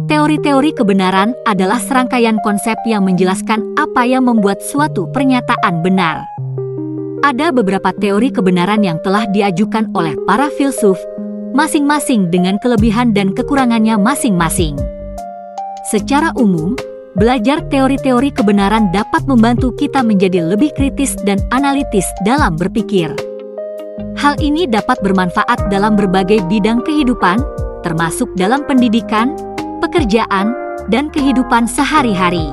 Teori-teori kebenaran adalah serangkaian konsep yang menjelaskan apa yang membuat suatu pernyataan benar. Ada beberapa teori kebenaran yang telah diajukan oleh para filsuf, masing-masing dengan kelebihan dan kekurangannya masing-masing. Secara umum, belajar teori-teori kebenaran dapat membantu kita menjadi lebih kritis dan analitis dalam berpikir. Hal ini dapat bermanfaat dalam berbagai bidang kehidupan, termasuk dalam pendidikan, pekerjaan, dan kehidupan sehari-hari.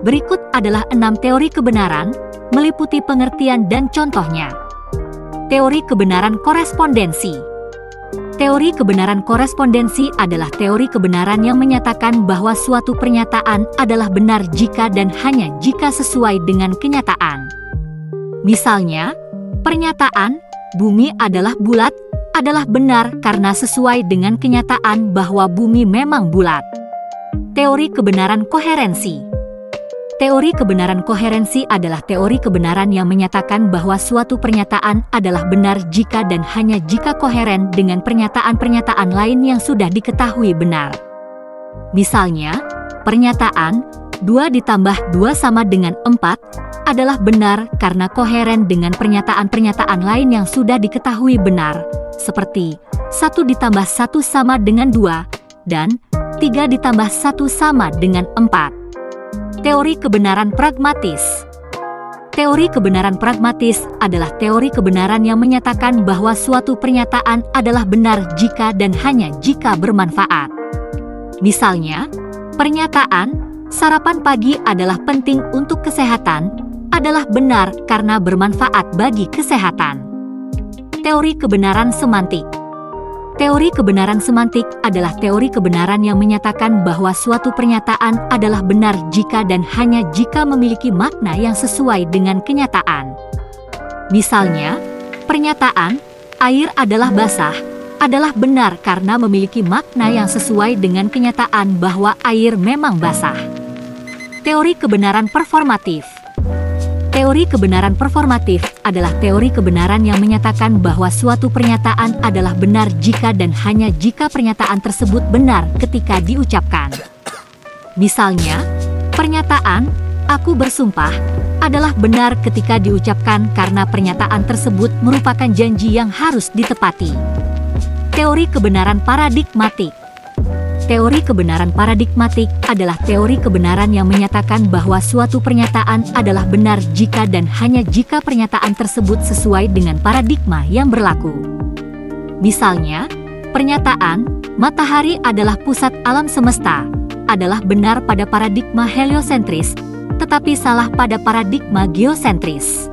Berikut adalah 6 teori kebenaran, meliputi pengertian dan contohnya. Teori kebenaran korespondensi. Teori kebenaran korespondensi adalah teori kebenaran yang menyatakan bahwa suatu pernyataan adalah benar jika dan hanya jika sesuai dengan kenyataan. Misalnya, pernyataan "bumi adalah bulat" adalah benar karena sesuai dengan kenyataan bahwa bumi memang bulat. Teori kebenaran koherensi. Teori kebenaran koherensi adalah teori kebenaran yang menyatakan bahwa suatu pernyataan adalah benar jika dan hanya jika koheren dengan pernyataan-pernyataan lain yang sudah diketahui benar. Misalnya, pernyataan 2 ditambah 2 sama dengan 4 adalah benar karena koheren dengan pernyataan-pernyataan lain yang sudah diketahui benar, seperti 1 ditambah 1 sama dengan 2, dan 3 ditambah 1 sama dengan 4. Teori kebenaran pragmatis. Teori kebenaran pragmatis adalah teori kebenaran yang menyatakan bahwa suatu pernyataan adalah benar jika dan hanya jika bermanfaat. Misalnya, pernyataan "sarapan pagi adalah penting untuk kesehatan" adalah benar karena bermanfaat bagi kesehatan. Teori kebenaran semantik. Teori kebenaran semantik adalah teori kebenaran yang menyatakan bahwa suatu pernyataan adalah benar jika dan hanya jika memiliki makna yang sesuai dengan kenyataan. Misalnya, pernyataan "air adalah basah" adalah benar karena memiliki makna yang sesuai dengan kenyataan bahwa air memang basah. Teori kebenaran performatif. Teori kebenaran performatif adalah teori kebenaran yang menyatakan bahwa suatu pernyataan adalah benar jika dan hanya jika pernyataan tersebut benar ketika diucapkan. Misalnya, pernyataan "aku bersumpah" adalah benar ketika diucapkan karena pernyataan tersebut merupakan janji yang harus ditepati. Teori kebenaran paradigmatik. Teori kebenaran paradigmatik adalah teori kebenaran yang menyatakan bahwa suatu pernyataan adalah benar jika dan hanya jika pernyataan tersebut sesuai dengan paradigma yang berlaku. Misalnya, pernyataan "matahari adalah pusat alam semesta" adalah benar pada paradigma heliosentris, tetapi salah pada paradigma geosentris.